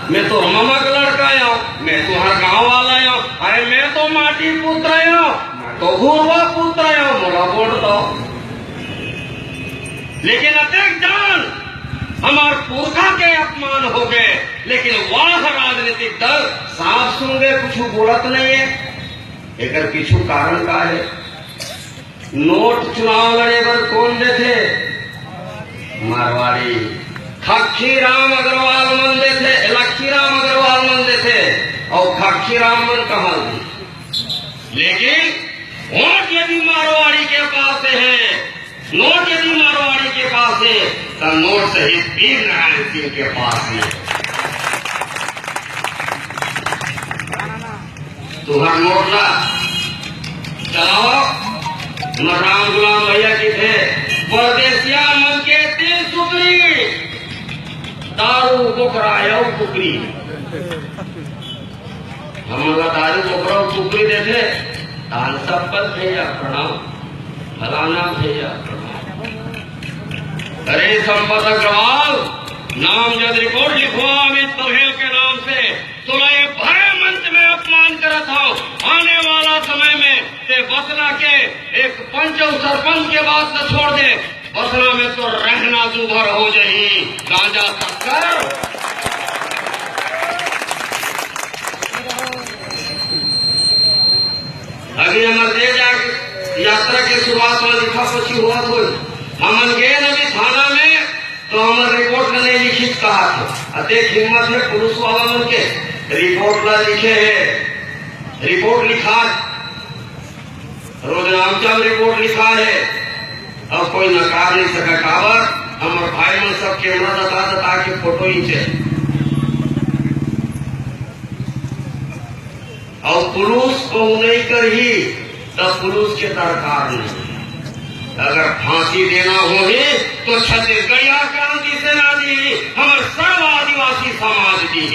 मैं तो मामा का लड़का हूँ, मैं तुम्हारा गाँव वाला हूँ, अरे मैं तो माटी पुत्र हूँ, मैं तो घूरवा पुत्र हूँ, मोला वोट दो। लेकिन अतिरिक्त जान हमार पुरखा के अपमान हो गए, लेकिन वह राजनीतिक दल साफ सुन गए, कुछ बोलत नहीं है। एक पीछू कारण का है, नोट चुनाव लड़े बर कौन दे थे? मारवाड़ी खक्षीराम अग्रवाल मन दे थे, लक्षीराम अग्रवाल मन दे थे, और खक्षीराम मन कहा दी। लेकिन वोट यदि मारवाड़ी के पास है, नोट यदि मारवाड़ी के पास है, तो नोट सहित वीर नारायण सिंह के पास है। तुम्हारा नोट ला चलाओ, न राम गुलाम भैया की थे, परदेसिया मन के 3 सुपरी, दारू बोकरा या टुकरी, हम लोग दारू बोकरा टुकरी देते, दान सब पर भैया प्रणाम, फलाना भैया प्रणाम। अरे संपत अग्रवाल नाम जब रिपोर्ट लिखवा अमित बघेल के नाम से, तो मैं भरे मंच में अपमान करत हूँ। आने वाला समय में ते बसना के एक पंच और सरपंच के बात न छोड़ दे, बसना में तो रहना दूभर हो जाही, गांजा शक्कर। अभी हमारे दे जाके यात्रा की शुरुआत में लिखा पची हुआ कोई हमन गए अभी थाना में, तो हमारे रिपोर्ट में नहीं लिखित कहा था। अतेक हिम्मत है पुलिस वाला मन के, रिपोर्ट ला लिखे है, रिपोर्ट लिखा रोज नामचा में रिपोर्ट लिखा है, अब कोई नकार नहीं सका। काबर हमारे भाई मन सब कैमरा दता के फोटो खींचे, और पुलिस को नहीं कर ही तब पुलिस के दरकार नहीं। अगर फांसी देना हो तो छत्तीसगढ़िया क्रांति सेना दी, हमारे सर्व आदिवासी समाज दी।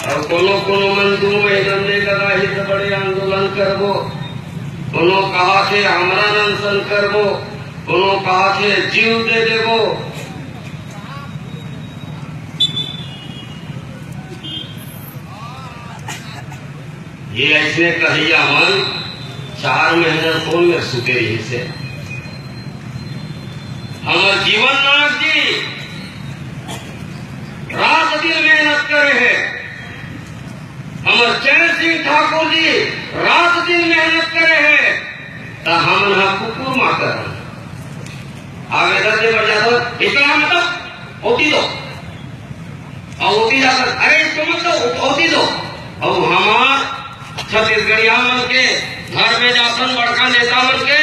और कोनो मन दू धंधे लगा ही तो बड़े आंदोलन करबो, कोनो कहा थे हमारा अनशन करबो, कोनो कहा थे जीव दे देबो। ये ऐसे कहिया मन 4 महीने फोन में सुते रही से हमारे जीवन नायक जी रात दिन मेहनत करे है, हमारे चैन सिंह ठाकुर जी रात दिन मेहनत करे है, तो हम कुकुर माकर आवेदन दे बजा दो, इतना मतलब होती दो और होती जाकर, अरे इसको मतलब होती दो। और हमार छत्तीसगढ़िया मन के घर में जासन बड़का नेता मन के,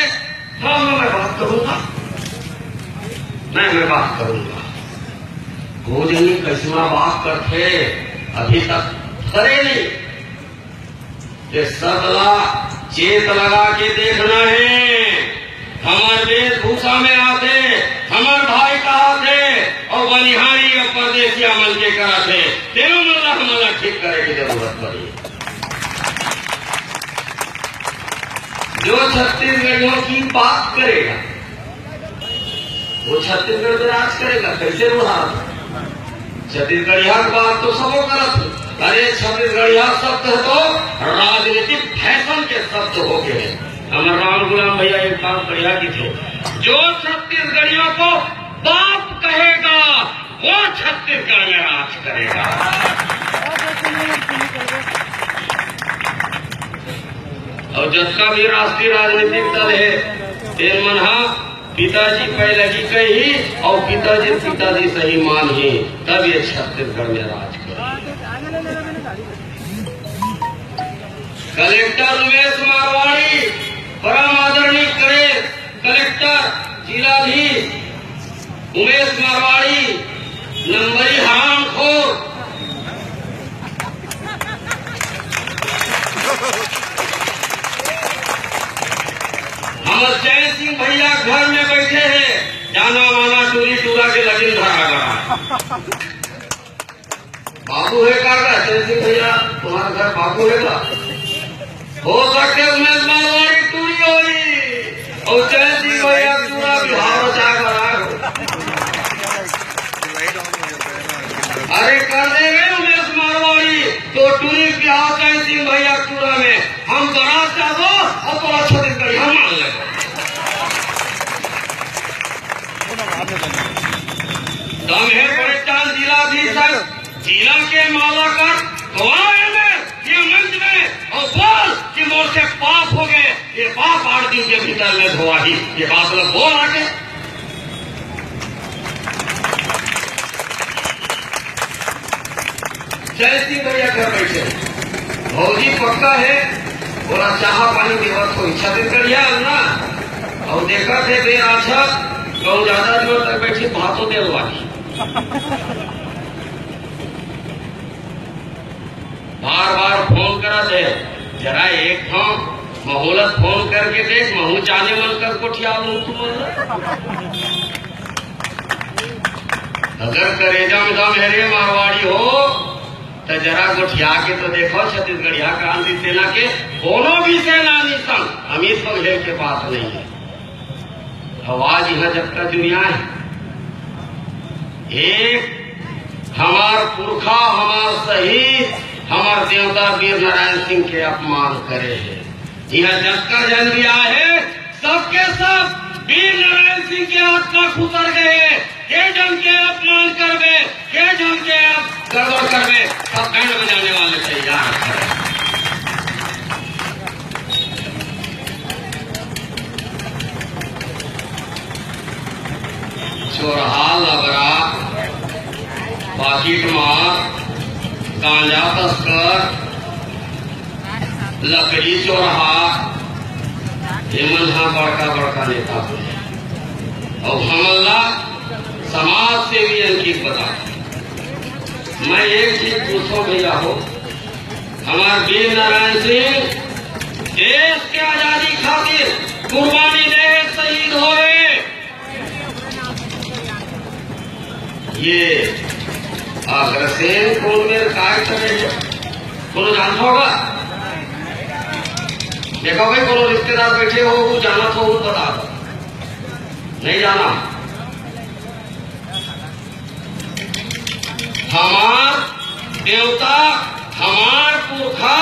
हाँ मैं बात करूंगा, मैं बात करूंगा। भोजनी कैसमा बात करते अभी तक करे नहीं, ये सबला चेत लगा के देखना है। हमारे वेशभूषा में आते, हमारे भाई कहा थे, और बनिहारी और परदेसिया मन के करा थे, तेनों मला ठीक करे की जरूरत पड़ी। जो छत्तीसगढ़ियों की बात करेगा वो छत्तीसगढ़ में राज करेगा, कैसे रुहा? छत्तीसगढ़िया की बात तो सबको गलत। अरे छत्तीसगढ़िया शब्द है तो राजनीतिक फैशन के शब्द हो गए। हमारे राम गुलाम भैया एक बात बढ़िया की थे, जो छत्तीसगढ़ियों को बाप कहेगा वो छत्तीसगढ़ में राज करेगा। और जिसका भी राष्ट्रीय राजनीतिक दल है, तेन मना पिताजी पहले ही कही और पिताजी सही मान ही, तब ये छत्तीसगढ़ में राज करे। कलेक्टर उमेश मारवाड़ी परम आदरणीय करे, कलेक्टर जिलाधीश उमेश मारवाड़ी नंबरी हरामखोर, हमारे जय सिंह भैया घर में बैठे हैं, जाना माना टूरी टूरा के लगिन भरा गया। बाबू है का जय सिंह भैया, तुम्हारा घर बाबू है का? हो सकते उमेश मारवाड़ी टूरी होगी और जय सिंह भैया टूरा बिहार चाह रहा आओ जय सिंह भैया टूरा में हम बारात जा दो और थोड़ा छत्तीसगढ़ी हम मान लगे दम है बड़े चांद जिला के माला कर ये मंच में और बोल कि मोर से पाप हो गए, ये पाप 8 दिन के भीतर में धोआ ही, ये बात लोग बोल आके जैसी भैया घर बैठे भौजी पक्का है बोला चाह पानी देवत हो छत्तीसगढ़िया ना और देखा थे देर अच्छा गौ ज्यादा देर तक बैठी भातों दे वाली बार बार फोन करा दे जरा एक महूलत फोन करके देख महू जाने मन कर कोठिया तुम अगर करेजा में दम हेरे मारवाड़ी हो तो जरा गोठिया के तो देखो छत्तीसगढ़िया क्रांति सेना के दोनों भी सेनानी संग अमित बघेल के पास नहीं है आवाज यहाँ जब तक दुनिया है एक हमार पुरखा हमार शहीद हमार देवता वीर नारायण सिंह के अपमान करे है यहाँ जब का जन दिया है सबके सब वीर नारायण सिंह के आत्मा खुतर गए के जन के अपमान करवे के जन के गड़बड़ करवे सब बैंड बजाने वाले तैयार है चोरहा लबरा पाकिट मार गांजा तस्कर लकड़ी चोरहा हेमन बड़का बड़का नेता और हमला समाज से भी अंकित बता मैं एक चीज पूछो भैया हो हमारे वीर नारायण सिंह देश के आजादी खातिर कुर्बानी दे शहीद होए ये अग्रसेन कौन मेरे काय करे कोनो जानता होगा देखो भाई कोनो रिश्तेदार बैठे हो वो जाना तो वो बता दो नहीं जाना हमार देवता हमार पुरखा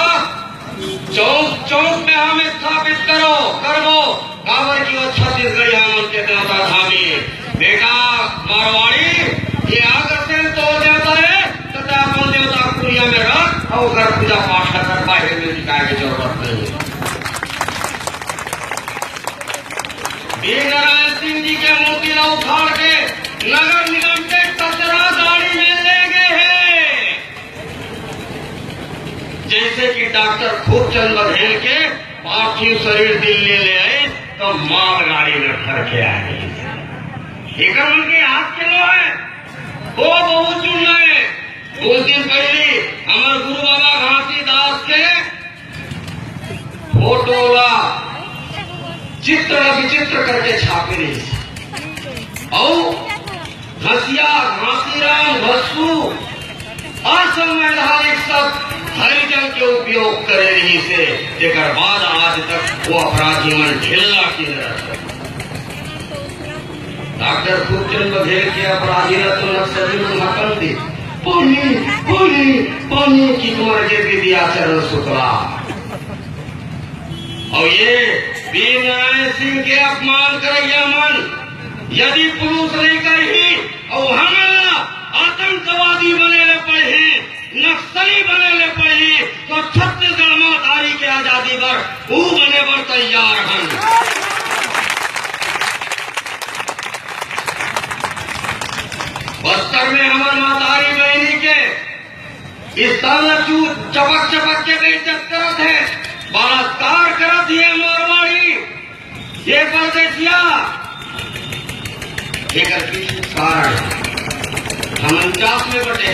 चौक चौक में हमें स्थापित करो करवो कावर की वो छत्तीसगढ़ मन के देवता धामी बेटा मारवाड़ी ये अग्रसेन तो देवता है तो अपन देवता कुरिया में रख और घर पूजा पाठ कर बाहर में दिखाने की जरूरत नहीं है वीर नारायण सिंह जी के मूर्ति न उखाड़ के नगर निगम के कचरा गाड़ी में ले गए हैं जैसे कि डॉक्टर खूबचंद बघेल के पार्थिव शरीर दिल्ली ले आए तो मालगाड़ी में भर के आए एक उनके हाथ के लो है वो बहुत जुड़ रहे कुछ दिन पहले हमारे गुरु बाबा घासीदास के फोटो चित्र विचित्र करके छापे रही और घसिया घासीराम घसू असंवैधानिक सब हरिजन के उपयोग करे रही से जेकर बाद आज तक वो अपराधी मन ढिल्ला की तरह डॉक्टर खूबचंद बघेल के अपराधी तो नक्सली मकन दी पानी पानी पानी की कुमार के विद्याचरण शुक्ला और ये वीर नारायण सिंह के अपमान करेगा मन यदि पुरुष नहीं कही और हमारा आतंकवादी बने ले पड़ी नक्सली बने ले पड़ी तो छत्तीसगढ़ में तारी के आजादी पर वो बने पर तैयार हैं बस्तर में हमारे मातारी बहनी के इस तरह चपक चपक के बेइज्जत करत है बलात्कार करत है मारवाड़ी ये परदेसिया एक कारण हम 49 में बटे